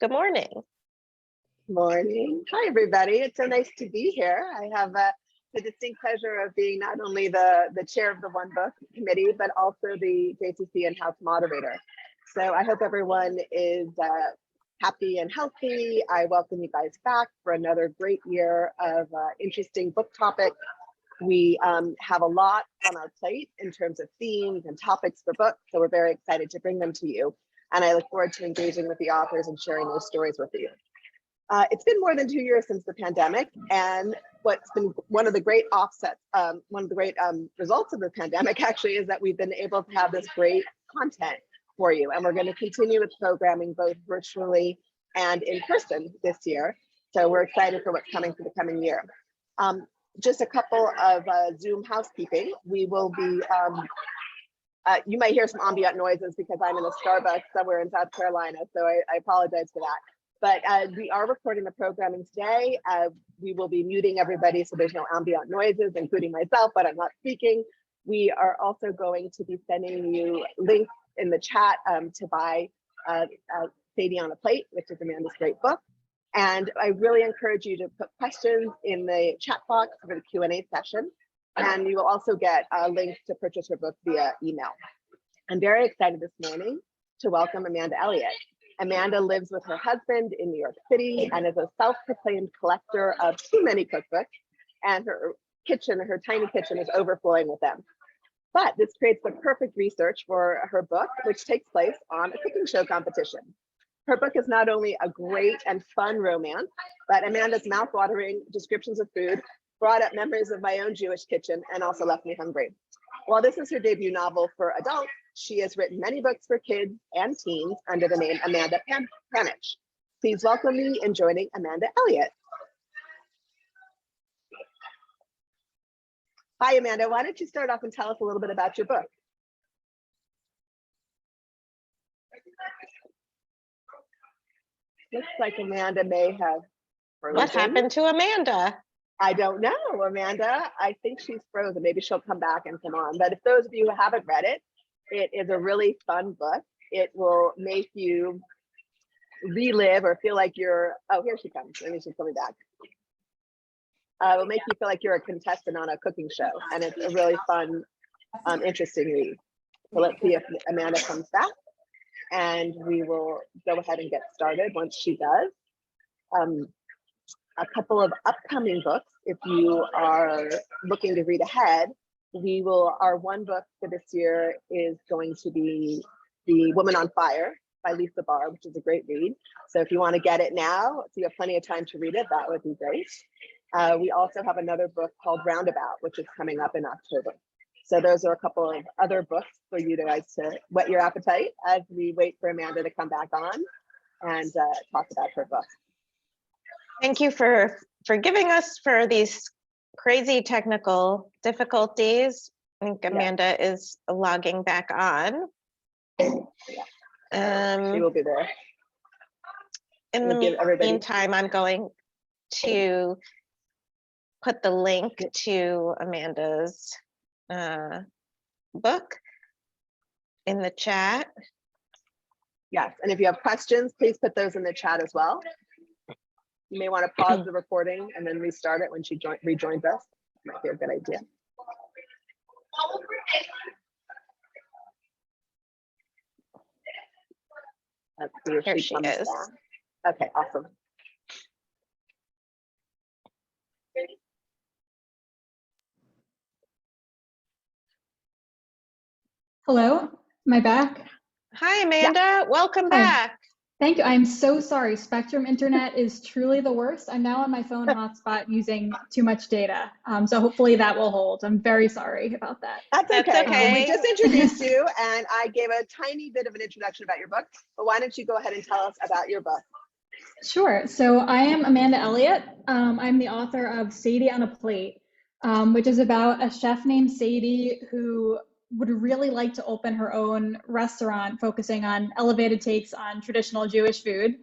Good morning. Morning. Hi, everybody. It's so nice to be here. I have the distinct pleasure of being not only the chair of the One Book Committee, but also the JCC in-house moderator. So I hope everyone is happy and healthy. I welcome you guys back for another great year of interesting book topics. We have a lot on our plate in terms of themes and topics for books, so we're very excited to bring them to you. And I look forward to engaging with the authors and sharing those stories with you. It's been more than 2 years since the pandemic, and what's been one of the great offsets, one of the great results of the pandemic actually is that we've been able to have this great content for you. And we're going to continue with programming both virtually and in person this year. So we're excited for what's coming for the coming year. Just a couple of Zoom housekeeping. We will be, you might hear some ambient noises because I'm in a Starbucks somewhere in South Carolina, so I apologize for that. But we are recording the programming today. We will be muting everybody so there's no ambient noises, including myself, but I'm not speaking. We are also going to be sending you links in the chat to buy Sadie on a Plate, which is Amanda's great book. And I really encourage you to put questions in the chat box for the Q&A session. And you will also get links to purchase her book via email. I'm very excited this morning to welcome Amanda Eliot. Amanda lives with her husband in New York City and is a self-proclaimed collector of too many cookbooks, and her kitchen, her tiny kitchen, is overflowing with them. But this creates the perfect research for her book, which takes place on a cooking show competition. Her book is not only a great and fun romance, but Amanda's mouth-watering descriptions of food brought up memories of my own Jewish kitchen and also left me hungry. While this is her debut novel for adults, she has written many books for kids and teens under the name Amanda Panich. Please welcome me in joining Amanda Eliot. Hi, Amanda. Why don't you start off and tell us a little bit about your book? Looks like Amanda may have frozen. What happened to Amanda? I don't know, Amanda. I think she's frozen. Maybe she'll come back and come on. But if those of you who haven't read it, it is a really fun book. It will make you relive or feel like you're, oh, here she comes. Maybe she's coming back. It will make you feel like you're a contestant on a cooking show. And it's a really fun, interesting read. So let's see if Amanda comes back. And we will go ahead and get started once she does. A couple of upcoming books, if you are looking to read ahead, our one book for this year is going to be The Woman on Fire by Lisa Barr, which is a great read. So if you want to get it now, so you have plenty of time to read it, that would be great. We also have another book called Roundabout, which is coming up in October. So those are a couple of other books for you guys to whet your appetite as we wait for Amanda to come back on and talk about her book. Thank you for forgiving us for these crazy technical difficulties. I think Amanda is logging back on. She will be there. In the meantime, I'm going to put the link to Amanda's book in the chat. Yes, and if you have questions, please put those in the chat as well. You may want to pause the recording and then restart it when she rejoins us. Might be a good idea. Let's see if Here she comes is. back. Okay, awesome. Hello, am I back? Hi, Amanda. Welcome back. Thank you. I'm so sorry. Spectrum internet is truly the worst. I'm now on my phone hotspot using too much data. So hopefully that will hold. I'm very sorry about that. That's okay. We just introduced you and I gave a tiny bit of an introduction about your book, but why don't you go ahead and tell us about your book? Sure. So I am Amanda Eliot. I'm the author of Sadie on a Plate, which is about a chef named Sadie who would really like to open her own restaurant focusing on elevated takes on traditional Jewish food.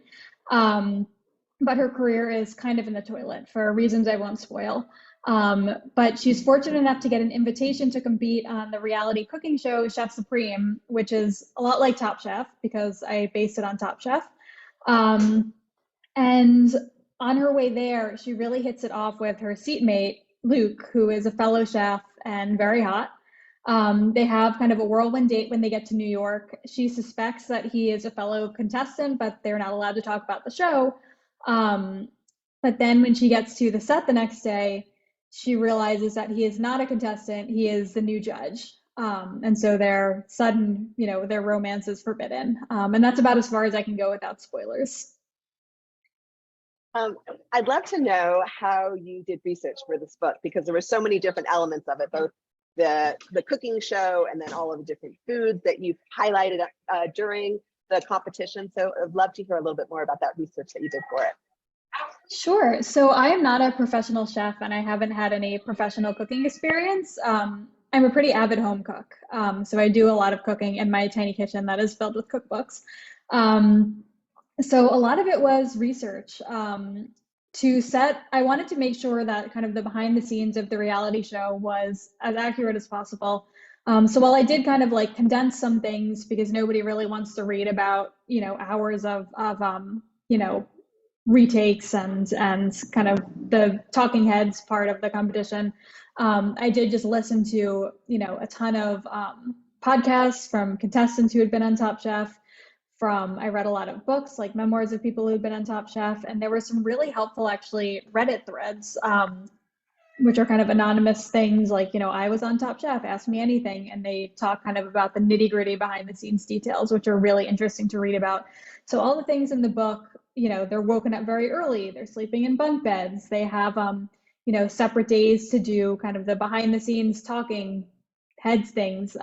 But her career is kind of in the toilet for reasons I won't spoil. But she's fortunate enough to get an invitation to compete on the reality cooking show Chef Supreme, which is a lot like Top Chef because I based it on Top Chef. And on her way there, she really hits it off with her seatmate, Luke, who is a fellow chef and very hot. They have kind of a whirlwind date when they get to New York. She suspects that he is a fellow contestant, but they're not allowed to talk about the show. But then when she gets to the set the next day, she realizes that he is not a contestant, he is the new judge. And so their sudden, their romance is forbidden. And that's about as far as I can go without spoilers. I'd love to know how you did research for this book, because there were so many different elements of it, both the cooking show and then all of the different foods that you've highlighted during the competition. So I'd love to hear a little bit more about that research that you did for it. Sure. So I am not a professional chef and I haven't had any professional cooking experience. I'm a pretty avid home cook. So I do a lot of cooking in my tiny kitchen that is filled with cookbooks. So a lot of it was research. I wanted to make sure that kind of the behind the scenes of the reality show was as accurate as possible. So while I did kind of like condense some things because nobody really wants to read about, hours of retakes and kind of the talking heads part of the competition, I did just listen to, a ton of podcasts from contestants who had been on Top Chef. I read a lot of books, like memoirs of people who've been on Top Chef, and there were some really helpful, actually, Reddit threads, which are kind of anonymous things like, I was on Top Chef, ask me anything, and they talk kind of about the nitty gritty behind the scenes details, which are really interesting to read about. So all the things in the book, they're woken up very early, they're sleeping in bunk beds, they have, separate days to do kind of the behind the scenes talking heads things.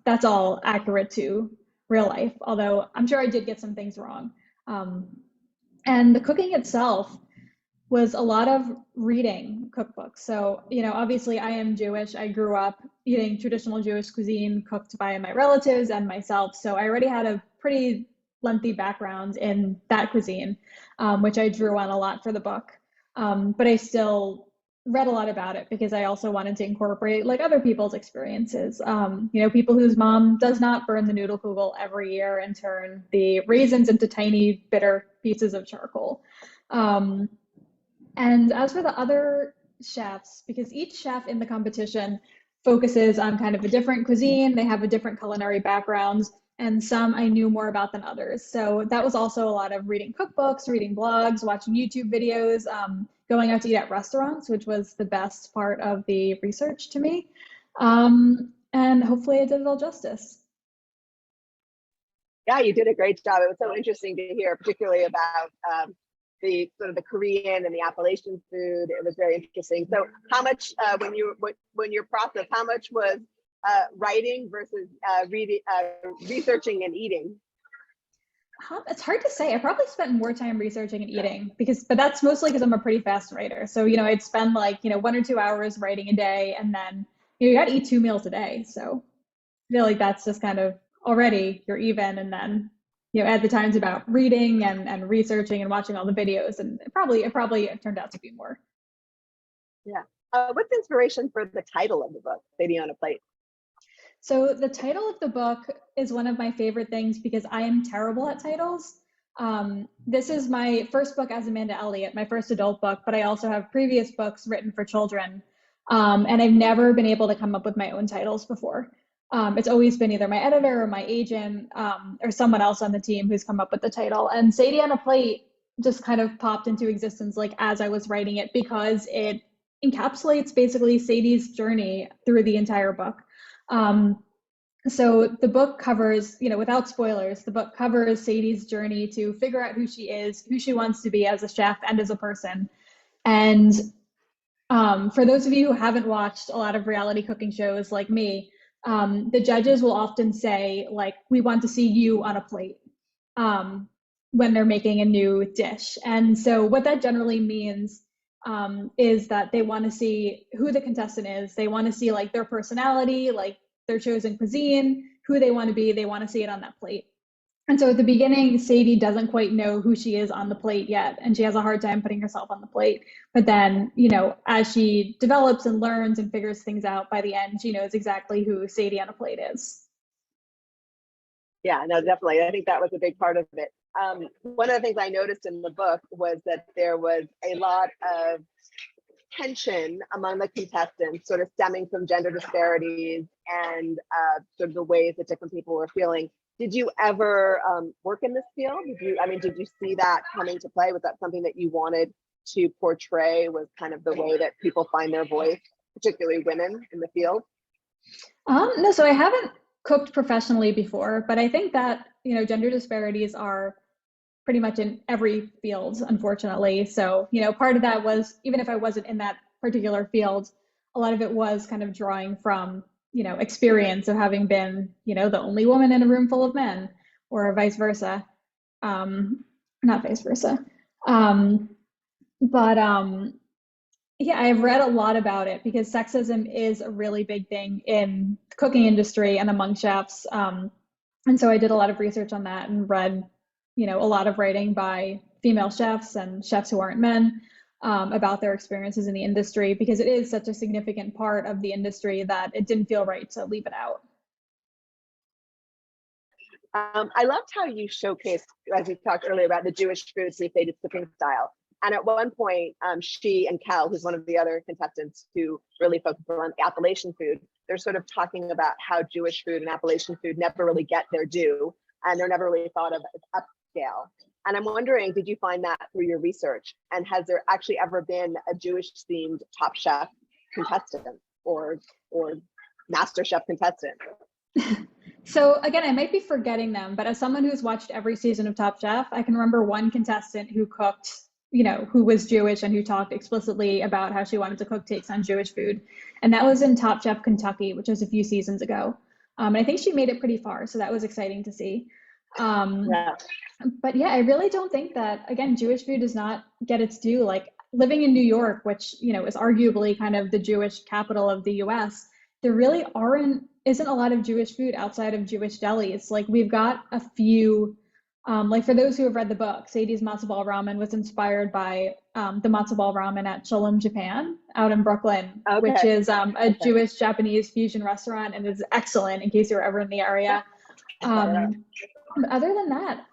That's all accurate to real life, although I'm sure I did get some things wrong. And the cooking itself was a lot of reading cookbooks. So, obviously I am Jewish. I grew up eating traditional Jewish cuisine cooked by my relatives and myself. So I already had a pretty lengthy background in that cuisine, which I drew on a lot for the book. But I still read a lot about it because I also wanted to incorporate like other people's experiences. People whose mom does not burn the noodle kugel every year and turn the raisins into tiny bitter pieces of charcoal. And as for the other chefs, because each chef in the competition focuses on kind of a different cuisine, they have a different culinary backgrounds, and some I knew more about than others. So that was also a lot of reading cookbooks, reading blogs, watching YouTube videos, going out to eat at restaurants, which was the best part of the research to me. And hopefully I did it all justice. Yeah, you did a great job. It was so interesting to hear, particularly about the sort of the Korean and the Appalachian food. It was very interesting. So how much, when you're process, how much was writing versus reading, researching and eating? It's hard to say. I probably spent more time researching and eating but that's mostly because I'm a pretty fast writer. So, I'd spend like, 1 or 2 hours writing a day, and then, you got to eat 2 meals a day. So I feel like that's just kind of already you're even. And then, add the times about reading and researching and watching all the videos, and it probably turned out to be more. Yeah. What's inspiration for the title of the book, Sadie on a Plate? So the title of the book is one of my favorite things because I am terrible at titles. This is my first book as Amanda Eliot, my first adult book, but I also have previous books written for children. And I've never been able to come up with my own titles before. It's always been either my editor or my agent or someone else on the team who's come up with the title. And Sadie on a Plate just kind of popped into existence like as I was writing it, because it encapsulates basically Sadie's journey through the entire book. So the book covers, without spoilers, the book covers Sadie's journey to figure out who she is, who she wants to be as a chef and as a person. And for those of you who haven't watched a lot of reality cooking shows like me, the judges will often say, like, we want to see you on a plate when they're making a new dish. And so what that generally means is that they want to see who the contestant is. They want to see like their personality, like their chosen cuisine, who they want to be. They want to see it on that plate. And so at the beginning, Sadie doesn't quite know who she is on the plate yet, and she has a hard time putting herself on the plate. But then, as she develops and learns and figures things out, by the end, she knows exactly who Sadie on a Plate is. Yeah, no, definitely. I think that was a big part of it. one of the things I noticed in the book was that there was a lot of tension among the contestants, sort of stemming from gender disparities and sort of the ways that different people were feeling. Did you ever work in this field? Did you see that coming to play? Was that something that you wanted to portray, was kind of the way that people find their voice, particularly women in the field? No, so I haven't cooked professionally before, but I think that, gender disparities are pretty much in every field, unfortunately. So, part of that was, even if I wasn't in that particular field, a lot of it was kind of drawing from, experience of having been, the only woman in a room full of men, or vice versa. Not vice versa. Yeah, I've read a lot about it because sexism is a really big thing in the cooking industry and among chefs. And so I did a lot of research on that and read, a lot of writing by female chefs and chefs who aren't men about their experiences in the industry, because it is such a significant part of the industry that it didn't feel right to leave it out. I loved how you showcased, as we talked earlier, about the Jewish food, so Sadie's cooking style. And at one point, she and Cal, who's one of the other contestants who really focus on Appalachian food, they're sort of talking about how Jewish food and Appalachian food never really get their due, and they're never really thought of as upscale. And I'm wondering, did you find that through your research? And has there actually ever been a Jewish-themed Top Chef contestant or Master Chef contestant? So again, I might be forgetting them, but as someone who's watched every season of Top Chef, I can remember one contestant who cooked, who was Jewish and who talked explicitly about how she wanted to cook takes on Jewish food. And that was in Top Chef Kentucky, which was a few seasons ago. And I think she made it pretty far, so that was exciting to see. But yeah, I really don't think that, again, Jewish food does not get its due. Like, living in New York, which, is arguably kind of the Jewish capital of the US, there really isn't a lot of Jewish food outside of Jewish delis. Like, we've got a few, like, for those who have read the book, Sadie's matzo ball ramen was inspired by the matzo ball ramen at Shalom Japan out in Brooklyn, which is a Jewish Japanese fusion restaurant, and is excellent in case you're ever in the area. Other than that,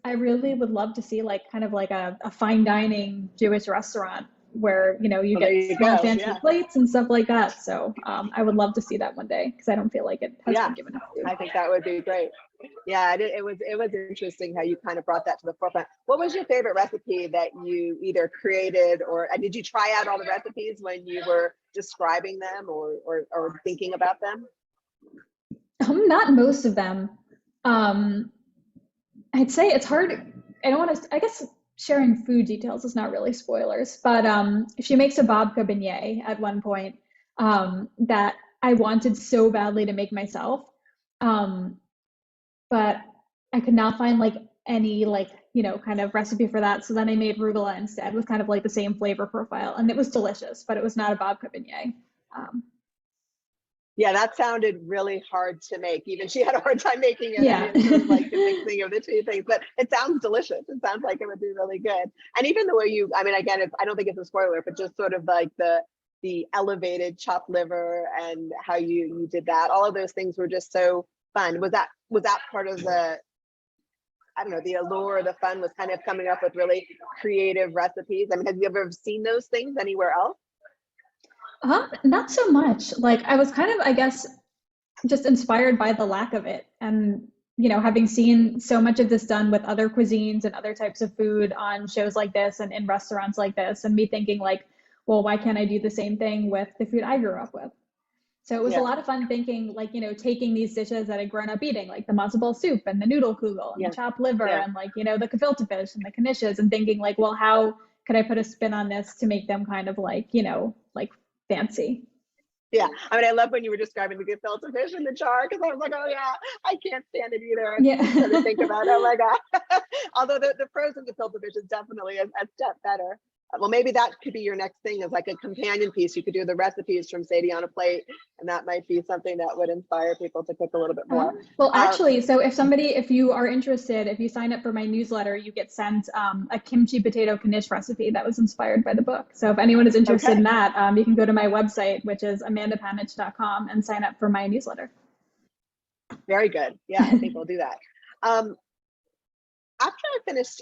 I really would love to see kind of a fine dining Jewish restaurant where, you get small fancy plates and stuff like that. So I would love to see that one day, because I don't feel like it has been given up to. I think that would be great. Yeah, it was interesting how you kind of brought that to the forefront. What was your favorite recipe that you either created, or did you try out all the recipes when you were describing them or thinking about them? Not most of them. I'd say it's hard. I don't want to, I guess sharing food details is not really spoilers, but she makes a babka beignet at one point that I wanted so badly to make myself. But I could not find any kind of recipe for that. So then I made rugula instead, with kind of the same flavor profile, and it was delicious, but it was not a babka beignet. Yeah, that sounded really hard to make. Even she had a hard time making it. Yeah. It was the mixing of the two things, but it sounds delicious. It sounds like it would be really good. And even the way again, I don't think it's a spoiler, but just sort of the elevated chopped liver and how you did that. All of those things were just so fun. Was that part of the, the allure, the fun was kind of coming up with really creative recipes? Have you ever seen those things anywhere else? Not so much. I was kind of, I guess, just inspired by the lack of it. And, having seen so much of this done with other cuisines and other types of food on shows like this and in restaurants like this, and me thinking well, why can't I do the same thing with the food I grew up with? So it was a lot of fun thinking, taking these dishes that I'd grown up eating, like the matzo ball soup and the noodle kugel and the chopped liver and the gefilte fish and the knishes, and thinking well, how could I put a spin on this to make them kind of fancy? Yeah, I love when you were describing the gefilte fish in the jar, because I was like, oh yeah, I can't stand it either. Yeah. To think about, oh my god. Although the frozen gefilte fish is definitely a step better. Well, maybe that could be your next thing, as a companion piece. You could do the recipes from Sadie on a plate, and that might be something that would inspire people to cook a little bit more. Well, actually, so if you are interested, if you sign up for my newsletter, you get sent a kimchi potato knish recipe that was inspired by the book. So if anyone is interested in that, you can go to my website, which is amandapanich.com, and sign up for my newsletter. Very good. Yeah, I think we'll do that. after I finished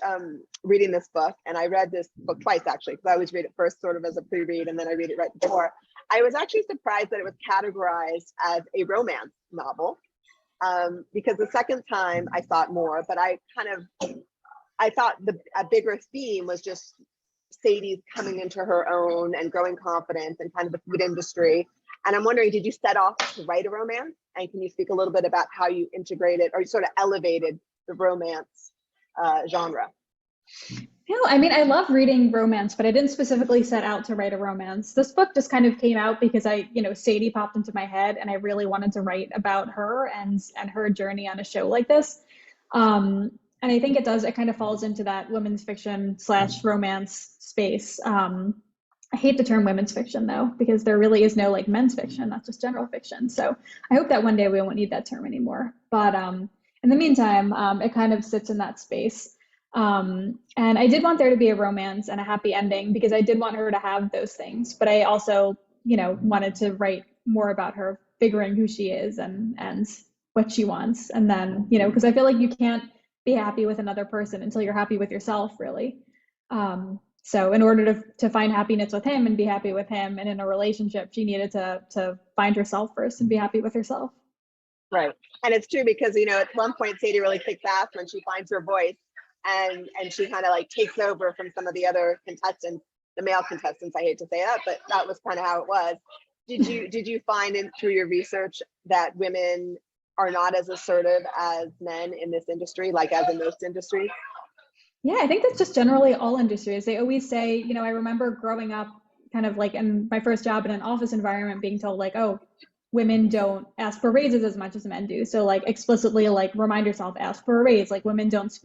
reading this book, and I read this book twice actually, because I always read it first sort of as a pre-read, and then I read it right before. I was actually surprised that it was categorized as a romance novel, because the second time I thought more, but I thought a bigger theme was just Sadie's coming into her own and growing confidence and kind of the food industry. And I'm wondering, did you set off to write a romance? And can you speak a little bit about how you integrated or sort of elevated the romance genre? No, I mean, I love reading romance, but I didn't specifically set out to write a romance. This book just kind of came out because Sadie popped into my head and I really wanted to write about her and her journey on a show like this. And I think it kind of falls into that women's fiction / romance space. I hate the term women's fiction though, because there really is no like men's fiction, not just general fiction. So I hope that one day we won't need that term anymore. But in the meantime, it kind of sits in that space. And I did want there to be a romance and a happy ending because I did want her to have those things. But I also, wanted to write more about her figuring who she is and what she wants. And then, because I feel like you can't be happy with another person until you're happy with yourself, really. So in order to find happiness with him and be happy with him and in a relationship, she needed to find herself first and be happy with herself. Right. And it's true because, at one point, Sadie really kicks ass when she finds her voice and she kind of like takes over from some of the other contestants, the male contestants, I hate to say that, but that was kind of how it was. Did you find through your research that women are not as assertive as men in this industry, like as in most industries? Yeah, I think that's just generally all industries. They always say, I remember growing up kind of like in my first job in an office environment being told like, oh, women don't ask for raises as much as men do. So like explicitly like remind yourself, ask for a raise. Like women don't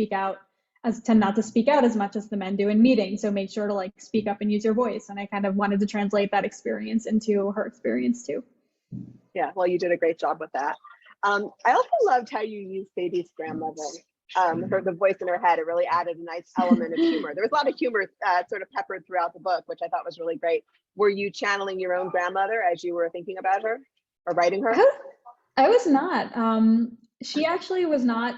tend not to speak out as much as the men do in meetings. So make sure to like speak up and use your voice. And I kind of wanted to translate that experience into her experience too. Yeah, well, you did a great job with that. I also loved how you used Sadie's grandmother. The voice in her head, it really added a nice element of humor. There was a lot of humor sort of peppered throughout the book, which I thought was really great. Were you channeling your own grandmother as you were thinking about her or writing her? I was not. She actually was not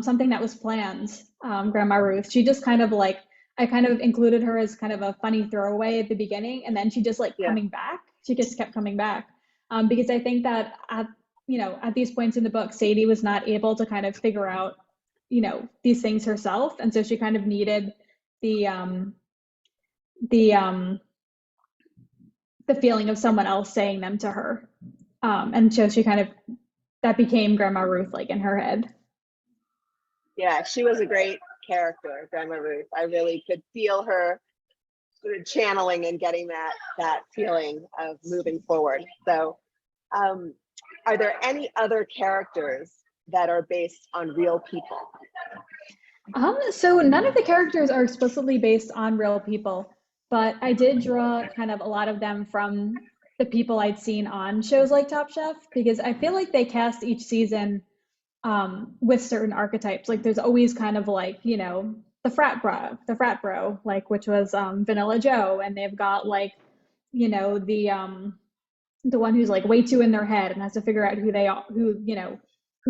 something that was planned, Grandma Ruth. She just kind of like, I kind of included her as kind of a funny throwaway at the beginning, and then she just coming back. She just kept coming back because I think that at these points in the book, Sadie was not able to kind of figure out these things herself, and so she kind of needed the feeling of someone else saying them to her, and so she kind of that became Grandma Ruth like in her head. Yeah, she was a great character, Grandma Ruth. I really could feel her sort of channeling and getting that feeling of moving forward. So are there any other characters that are based on real people? So none of the characters are explicitly based on real people, but I did draw kind of a lot of them from the people I'd seen on shows like Top Chef, because I feel like they cast each season with certain archetypes. Like there's always kind of like, the frat bro, like which was Vanilla Joe, and they've got like, the one who's like way too in their head and has to figure out who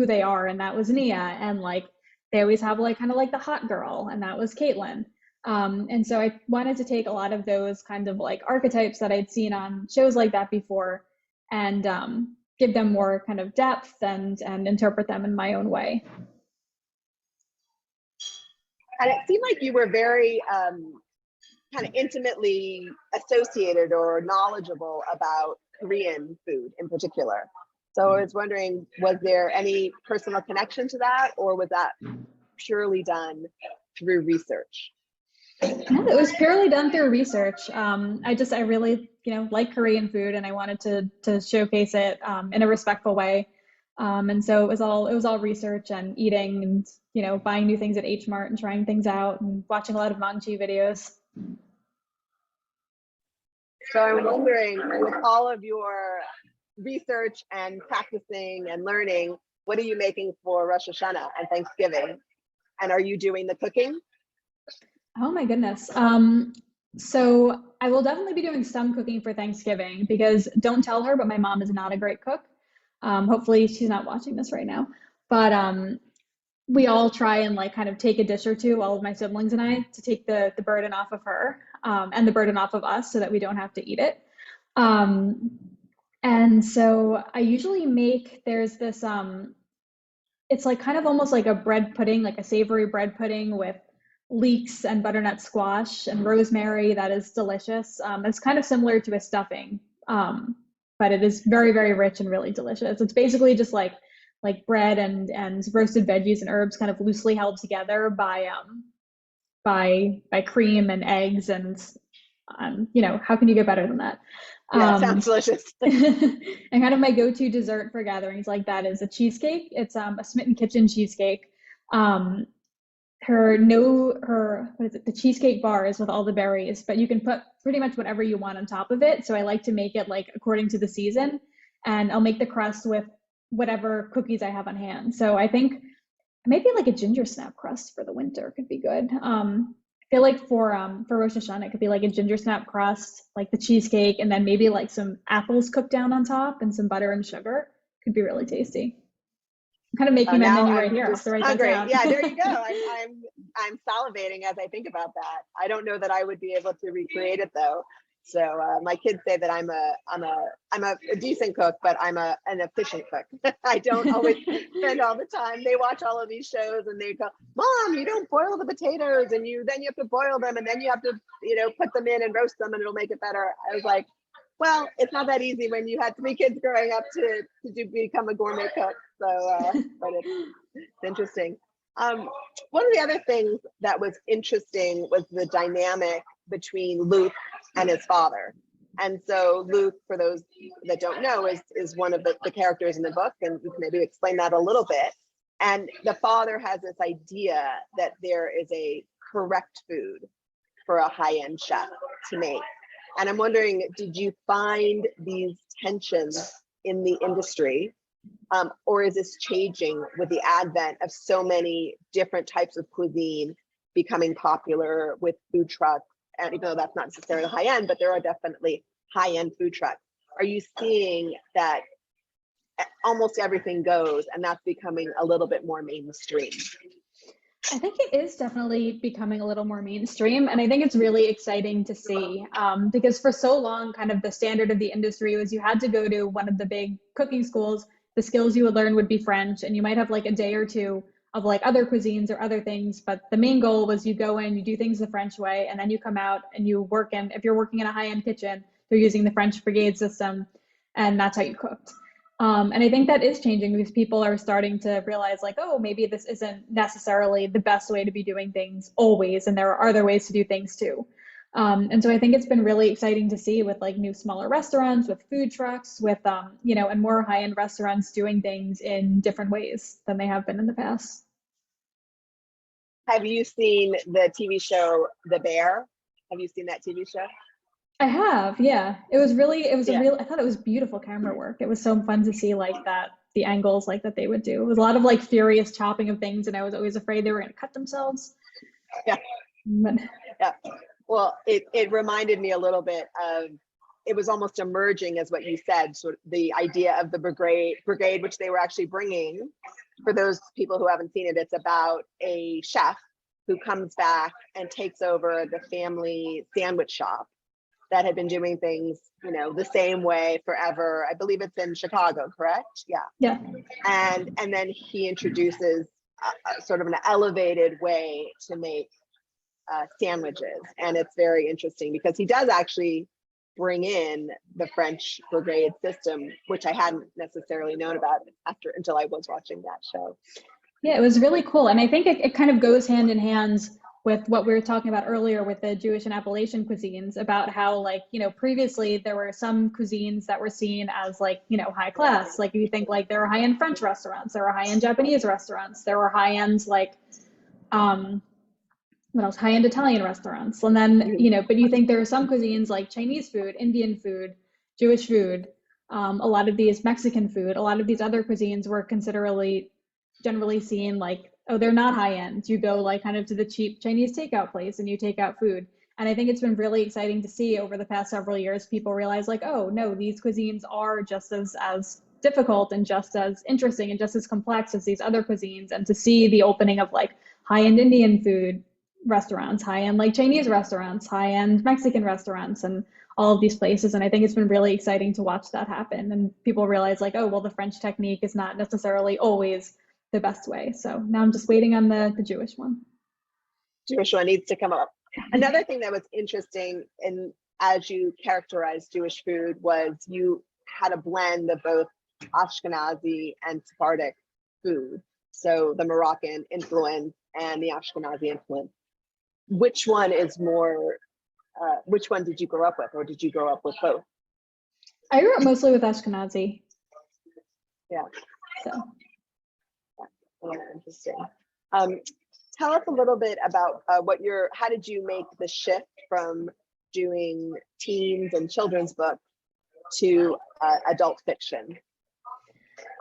they are, and that was Nia. And like they always have like kind of like the hot girl, and that was Caitlin. And so I wanted to take a lot of those kind of like archetypes that I'd seen on shows like that before and give them more kind of depth and interpret them in my own way. And it seemed like you were very kind of intimately associated or knowledgeable about Korean food in particular. So I was wondering, was there any personal connection to that, or was that purely done through research? No, it was purely done through research. I really, like Korean food, and I wanted to showcase it in a respectful way. And so it was all research and eating and, buying new things at H Mart and trying things out and watching a lot of Mangchi videos. So I'm wondering, with all of your research and practicing and learning, what are you making for Rosh Hashanah and Thanksgiving? And are you doing the cooking? Oh my goodness. So I will definitely be doing some cooking for Thanksgiving, because don't tell her, but my mom is not a great cook. Hopefully she's not watching this right now. But we all try and like kind of take a dish or two, all of my siblings and I, to take the burden off of her, and the burden off of us so that we don't have to eat it. Um, and so I usually make, there's this, it's like kind of almost like a bread pudding, like a savory bread pudding with leeks and butternut squash and rosemary that is delicious. It's kind of similar to a stuffing, but it is very, very rich and really delicious. It's basically just like bread and roasted veggies and herbs kind of loosely held together by cream and eggs and you know, how can you get better than that? Yeah, sounds delicious. And kind of my go-to dessert for gatherings like that is a cheesecake. It's a Smitten Kitchen cheesecake. What is it? The cheesecake bar is with all the berries, but you can put pretty much whatever you want on top of it. So I like to make it like according to the season, and I'll make the crust with whatever cookies I have on hand. So I think maybe like a ginger snap crust for the winter could be good. I feel like for Rosh Hashanah, it could be like a ginger snap crust, like the cheesecake, and then maybe like some apples cooked down on top and some butter and sugar. Could be really tasty. I'm kind of making my Now menu I'm right here. I'll just have to write that hungry. down. Yeah, there you go. I'm salivating as I think about that. I don't know that I would be able to recreate it though. So my kids say that I'm a decent cook, but I'm an efficient cook. I don't always spend all the time. They watch all of these shows and they go, "Mom, you don't boil the potatoes, and then you have to boil them, and then you have to put them in and roast them, and it'll make it better." I was like, well, it's not that easy when you had 3 kids growing up to become a gourmet cook. So, but it's interesting. One of the other things that was interesting was the dynamic between Luke and his father. And so Luke, for those that don't know, is one of the characters in the book, and we can maybe explain that a little bit. And the father has this idea that there is a correct food for a high-end chef to make. And I'm wondering, did you find these tensions in the industry, or is this changing with the advent of so many different types of cuisine becoming popular with food trucks? And even though that's not necessarily high end, but there are definitely high end food trucks. Are you seeing that almost everything goes, and that's becoming a little bit more mainstream? I think it is definitely becoming a little more mainstream, and I think it's really exciting to see, because for so long, kind of the standard of the industry was you had to go to one of the big cooking schools. The skills you would learn would be French, and you might have like a day or two of like other cuisines or other things, but the main goal was you go in, you do things the French way, and then you come out and you work in, if you're working in a high-end kitchen, they're using the French brigade system, and that's how you cooked. And I think that is changing because people are starting to realize like, oh, maybe this isn't necessarily the best way to be doing things always, and there are other ways to do things too. And so I think it's been really exciting to see with like new smaller restaurants, with food trucks, with and more high-end restaurants doing things in different ways than they have been in the past. Have you seen the TV show The Bear? Have you seen that TV show? I have, yeah. I thought it was beautiful camera work. It was so fun to see like that, the angles like that they would do. It was a lot of like furious chopping of things, and I was always afraid they were going to cut themselves. Yeah. But... yeah. Well, it reminded me a little bit of, it was almost emerging as what you said, sort of the idea of the brigade, which they were actually bringing. For those people who haven't seen it, it's about a chef who comes back and takes over the family sandwich shop that had been doing things, the same way forever. I believe it's in Chicago, correct? Yeah. Yeah. And then he introduces a sort of an elevated way to make sandwiches, and it's very interesting because he does actually bring in the French brigade system, which I hadn't necessarily known about until I was watching that show. Yeah, it was really cool, and I think it kind of goes hand in hand with what we were talking about earlier with the Jewish and Appalachian cuisines, about how like previously there were some cuisines that were seen as like high class. Like you think like there are high-end French restaurants, there are high-end Japanese restaurants, there were high-end like what else? High-end Italian restaurants. And then, but you think there are some cuisines like Chinese food, Indian food, Jewish food, a lot of these Mexican food, a lot of these other cuisines were generally seen like, oh, they're not high-end. You go like kind of to the cheap Chinese takeout place and you take out food. And I think it's been really exciting to see over the past several years, people realize like, oh no, these cuisines are just as difficult and just as interesting and just as complex as these other cuisines. And to see the opening of like high-end Indian food restaurants, high-end like Chinese restaurants, high-end Mexican restaurants, and all of these places. And I think it's been really exciting to watch that happen. And people realize like, oh, well, the French technique is not necessarily always the best way. So now I'm just waiting on the Jewish one. Jewish one needs to come up. Another thing that was interesting in as you characterized Jewish food was you had a blend of both Ashkenazi and Sephardic food. So the Moroccan influence and the Ashkenazi influence. Which one is more, which one did you grow up with, or did you grow up with both? I grew up mostly with Ashkenazi. Yeah. So. Oh, interesting. Tell us a little bit about how did you make the shift from doing teens and children's books to adult fiction?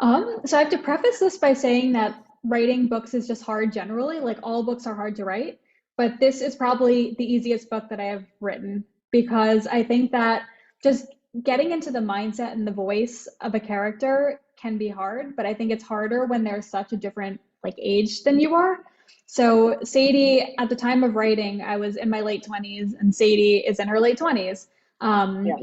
So I have to preface this by saying that writing books is just hard generally, like all books are hard to write, but this is probably the easiest book that I have written, because I think that just getting into the mindset and the voice of a character can be hard, but I think it's harder when they're such a different like age than you are. So Sadie, at the time of writing, I was in my late 20s and Sadie is in her late 20s.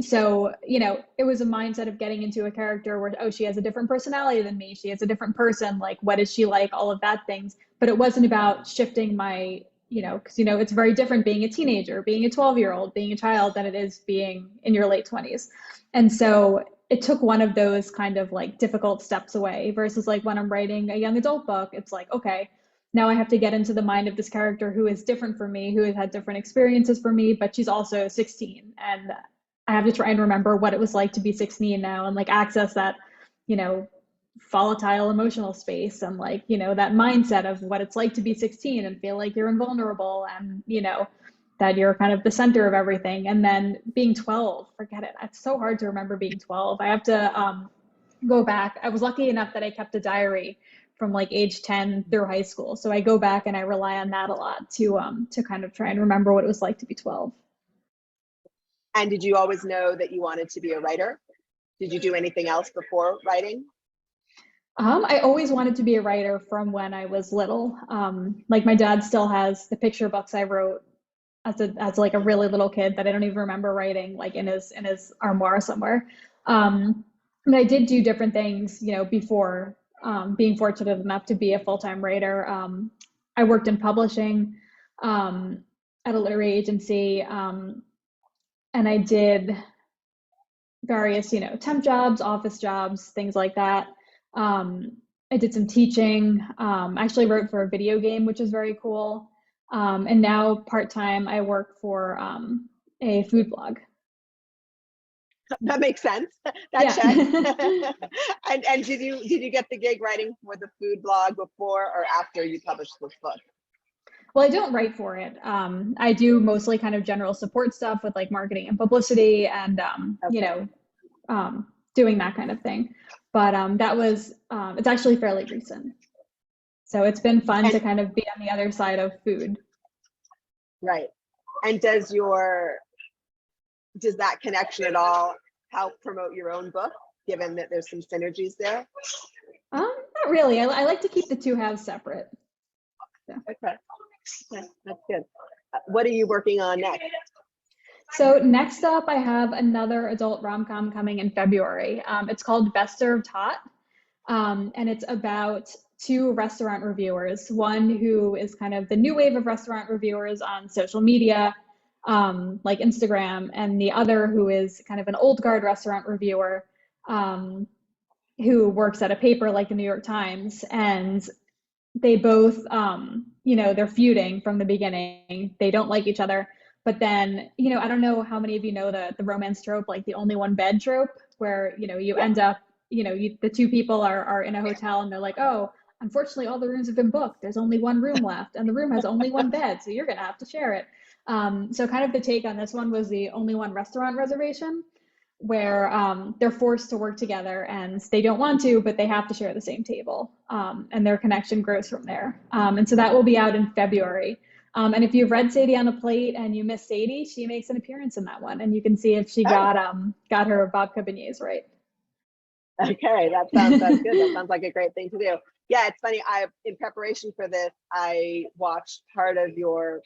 So, you know, it was a mindset of getting into a character where, oh, she has a different personality than me. She is a different person. Like, what is she like? All of that things. But it wasn't about shifting my, you know, because, you know, it's very different being a teenager, being a 12-year-old, being a child than it is being in your late 20s. And so it took one of those kind of like difficult steps away versus like when I'm writing a young adult book, it's like, okay, now I have to get into the mind of this character who is different from me, who has had different experiences from me, but she's also 16. And I have to try and remember what it was like to be 16 now and like access that, you know, volatile emotional space and like, you know, that mindset of what it's like to be 16 and feel like you're invulnerable and, you know, that you're kind of the center of everything. And then being 12, forget it. It's so hard to remember being 12. I have to go back. I was lucky enough that I kept a diary from like age 10 through high school. So I go back and I rely on that a lot to kind of try and remember what it was like to be 12. And did you always know that you wanted to be a writer? Did you do anything else before writing? I always wanted to be a writer from when I was little. Like my dad still has the picture books I wrote as like a really little kid that I don't even remember writing, like in his armoire somewhere. But I did do different things, you know, before being fortunate enough to be a full-time writer. I worked in publishing at a literary agency, and I did various, you know, temp jobs, office jobs, things like that. I did some teaching. I actually wrote for a video game, which is very cool. And now part-time, I work for a food blog. That makes sense. That checks. And did you get the gig writing for the food blog before or after you published this book? Well, I don't write for it. I do mostly kind of general support stuff with like marketing and publicity and you know, doing that kind of thing. But that was it's actually fairly recent. So it's been fun to kind of be on the other side of food. Right. And does that connection at all help promote your own book, given that there's some synergies there? Not really. I like to keep the two halves separate. Yeah. Okay. That's good. What are you working on next? So next up, I have another adult rom-com coming in February. It's called Best Served Hot, and it's about two restaurant reviewers, one who is kind of the new wave of restaurant reviewers on social media, like Instagram, and the other who is kind of an old guard restaurant reviewer who works at a paper like the New York Times. And they both, you know, they're feuding from the beginning. They don't like each other. But then, you know, I don't know how many of you know the romance trope, like the only one bed trope, where, you know, you end up, you know, the two people are in a hotel and they're like, oh, unfortunately, all the rooms have been booked. There's only one room left and the room has only one bed. So you're going to have to share it. So kind of the take on this one was the only one restaurant reservation, where they're forced to work together and they don't want to, but they have to share the same table. And their connection grows from there. And so that will be out in February. And if you've read Sadie on a Plate and you miss Sadie, she makes an appearance in that one. And you can see if she got her babka beignets right. Okay, that's good. That sounds like a great thing to do. Yeah, it's funny. In preparation for this, I watched part of your,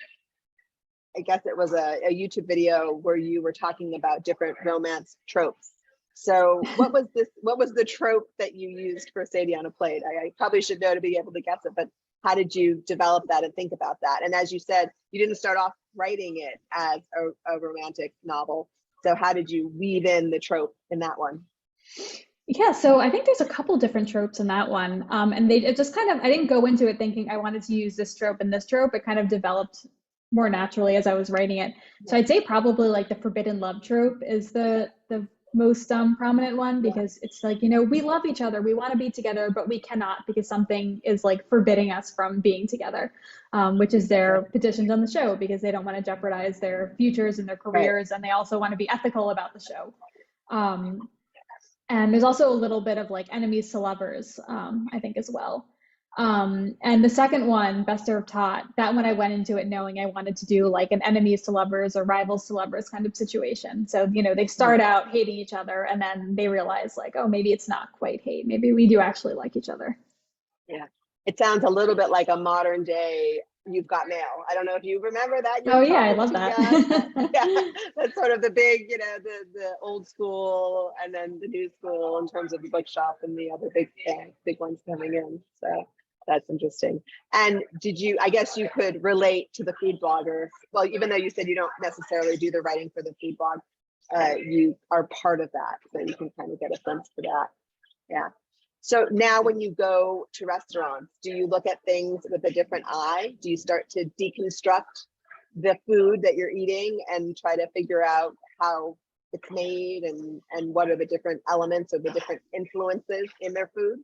I guess it was a YouTube video where you were talking about different romance tropes. So what was the trope that you used for Sadie on a Plate? I probably should know to be able to guess it, but how did you develop that and think about that? And as you said, you didn't start off writing it as a romantic novel. So how did you weave in the trope in that one? Yeah, so I think there's a couple different tropes in that one. And it just kind of, I didn't go into it thinking I wanted to use this trope and this trope. It kind of developed more naturally as I was writing it. So I'd say probably like the forbidden love trope is the most prominent one, because it's like, we love each other, we want to be together, but we cannot because something is like forbidding us from being together, which is their petitions on the show, because they don't want to jeopardize their futures and their careers, and they also want to be ethical about the show. And there's also a little bit of like enemies to lovers, I think, as well. And the second one, Best Served Hot, that one I went into it knowing I wanted to do like an enemies to lovers or rivals to lovers kind of situation. So, they start out hating each other and then they realize like, oh, maybe it's not quite hate. Maybe we do actually like each other. Yeah. It sounds a little bit like a modern day You've Got Mail. I don't know if you remember that. Oh yeah, I love that. Yeah, that's sort of the big, the old school and then the new school in terms of the bookshop and the other big ones coming in. So that's interesting. And I guess you could relate to the food blogger. Well, even though you said you don't necessarily do the writing for the food blog, you are part of that. So you can kind of get a sense for that. Yeah. So now when you go to restaurants, do you look at things with a different eye? Do you start to deconstruct the food that you're eating and try to figure out how it's made and what are the different elements or the different influences in their food?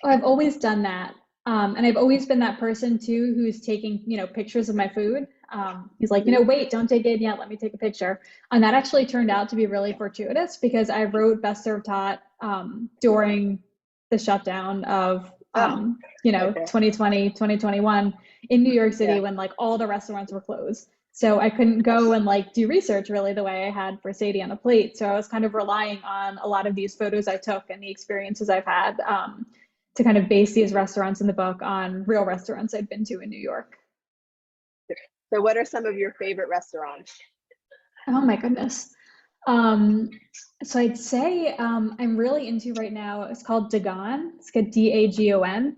Oh, I've always done that. And I've always been that person too who's taking, pictures of my food. He's like, wait, don't take it yet. Let me take a picture. And that actually turned out to be really fortuitous because I wrote Best Served Hot during the shutdown of, 2020, 2021 in New York City, when like all the restaurants were closed. So I couldn't go and like do research really the way I had for Sadie on a Plate. So I was kind of relying on a lot of these photos I took and the experiences I've had to kind of base these restaurants in the book on real restaurants I've been to in New York. So what are some of your favorite restaurants? Oh my goodness. So I'd say I'm really into right now, it's called Dagon. It's called Dagon.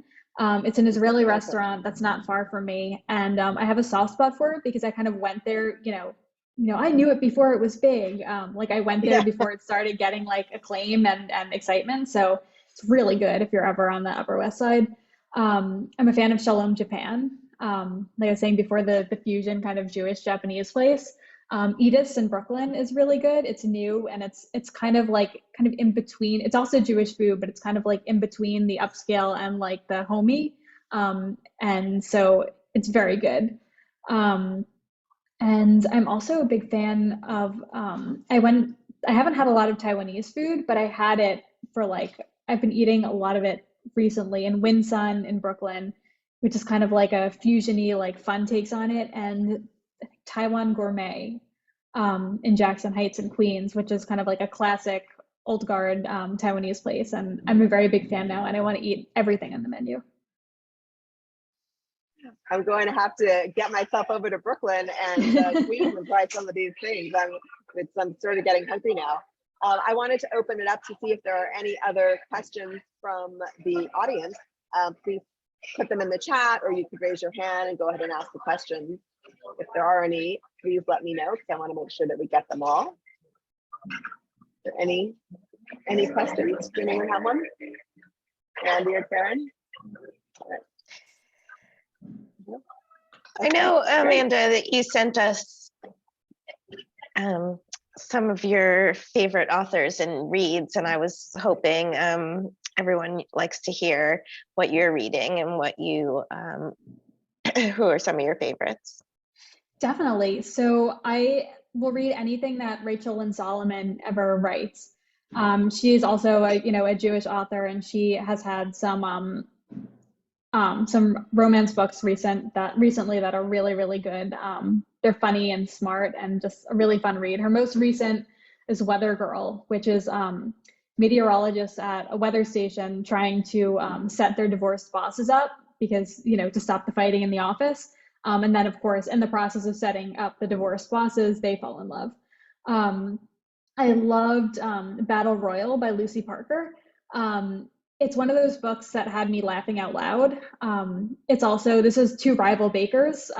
It's an Israeli restaurant that's not far from me. And I have a soft spot for it because I kind of went there, I knew it before it was big. Like I went there before it started getting like acclaim and excitement. So it's really good if you're ever on the Upper West Side. I'm a fan of Shalom Japan. Like I was saying before, the fusion kind of Jewish Japanese place. Edith's in Brooklyn is really good. It's new and it's kind of in between. It's also Jewish food, but it's kind of like in between the upscale and like the homey. And so it's very good. And I'm also a big fan of, I haven't had a lot of Taiwanese food, but I had it for I've been eating a lot of it recently in Win Sun in Brooklyn, which is kind of like a fusion-y, like fun takes on it. And Taiwan Gourmet in Jackson Heights in Queens, which is kind of like a classic old guard Taiwanese place. And I'm a very big fan now, and I want to eat everything on the menu. I'm going to have to get myself over to Brooklyn and Queens and try some of these things. I'm sort of getting hungry now. I wanted to open it up to see if there are any other questions from the audience. Please put them in the chat, or you could raise your hand and go ahead and ask the question. If there are any, please let me know because I want to make sure that we get them all. Are there any questions? Does anyone have one? Andy or Karen? I know, Amanda, that you sent us some of your favorite authors and reads, and I was hoping everyone likes to hear what you're reading and what you, who are some of your favorites. Definitely. So I will read anything that Rachel Lynn Solomon ever writes. She is also a Jewish author, and she has had some romance books recently that are really, really good. They're funny and smart and just a really fun read. Her most recent is Weather Girl, which is meteorologists at a weather station trying to set their divorced bosses up because, to stop the fighting in the office. And then, of course, in the process of setting up the divorced bosses, they fall in love. I loved Battle Royal by Lucy Parker. It's one of those books that had me laughing out loud. This is two rival bakers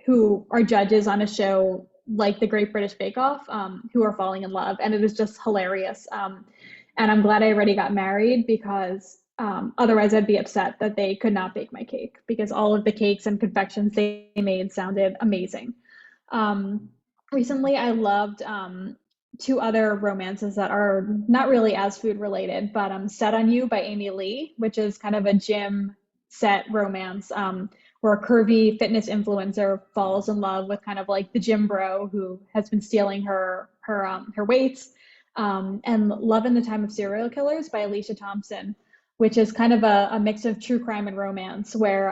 who are judges on a show like the Great British Bake Off, who are falling in love, and it is just hilarious. And I'm glad I already got married because otherwise I'd be upset that they could not bake my cake because all of the cakes and confections they made sounded amazing. Recently, I loved two other romances that are not really as food related, but Set on You by Amy Lee, which is kind of a gym set romance where a curvy fitness influencer falls in love with kind of like the gym bro who has been stealing her weights. And Love in the Time of Serial Killers by Alicia Thompson, which is kind of a mix of true crime and romance where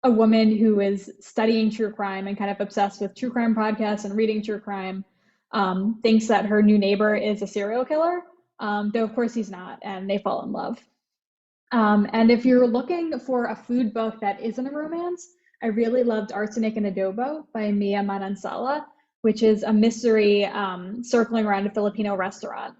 a woman who is studying true crime and kind of obsessed with true crime podcasts and reading true crime thinks that her new neighbor is a serial killer, though of course he's not, and they fall in love. And if you're looking for a food book that isn't a romance, I really loved Arsenic and Adobo by Mia Manansala, which is a mystery circling around a Filipino restaurant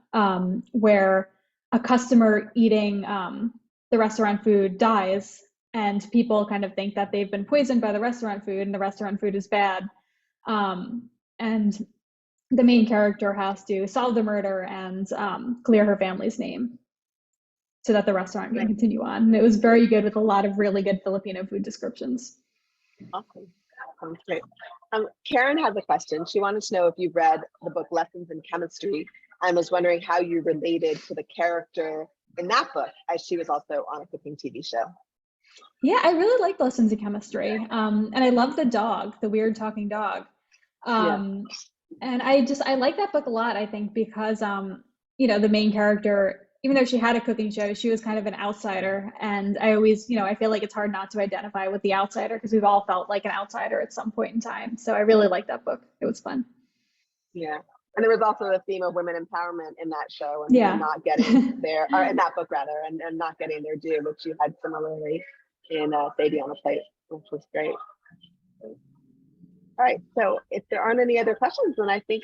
where a customer eating the restaurant food dies, and people kind of think that they've been poisoned by the restaurant food and the restaurant food is bad. And the main character has to solve the murder and clear her family's name so that the restaurant can continue on. And it was very good with a lot of really good Filipino food descriptions. Awesome. Sounds great. Karen has a question. She wanted to know if you've read the book Lessons in Chemistry and was wondering how you related to the character in that book, as she was also on a cooking TV show. Yeah, I really like Lessons in Chemistry. And I love the dog, the weird talking dog. And I like that book a lot, I think, because, the main character, even though she had a cooking show, she was kind of an outsider. And I always, I feel like it's hard not to identify with the outsider because we've all felt like an outsider at some point in time. So I really like that book. It was fun. Yeah. And there was also the theme of women empowerment in that show and not getting their, or in that book rather, and not getting their due, which you had similarly in Sadie on a Plate, which was great. All right, so if there aren't any other questions, then I think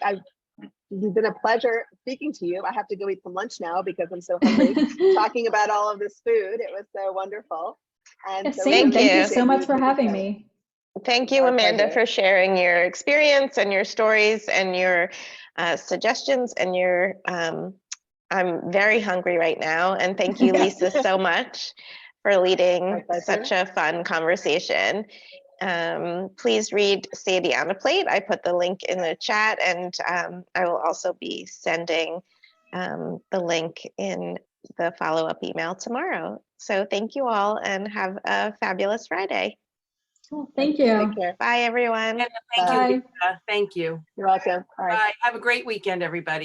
it's been a pleasure speaking to you. I have to go eat some lunch now because I'm so hungry. Talking about all of this food, it was so wonderful. And so thank you so much for having me. Thank you, Amanda, for sharing your experience and your stories and your suggestions and your, I'm very hungry right now. And thank you, Lisa, so much for leading such a fun conversation. Please read Sadie on a Plate. I put the link in the chat, and I will also be sending the link in the follow-up email tomorrow. So thank you all and have a fabulous Friday. Cool. Thank you. Take care. Bye, everyone. Thank you. Thank you. You're welcome. Bye. Have a great weekend, everybody.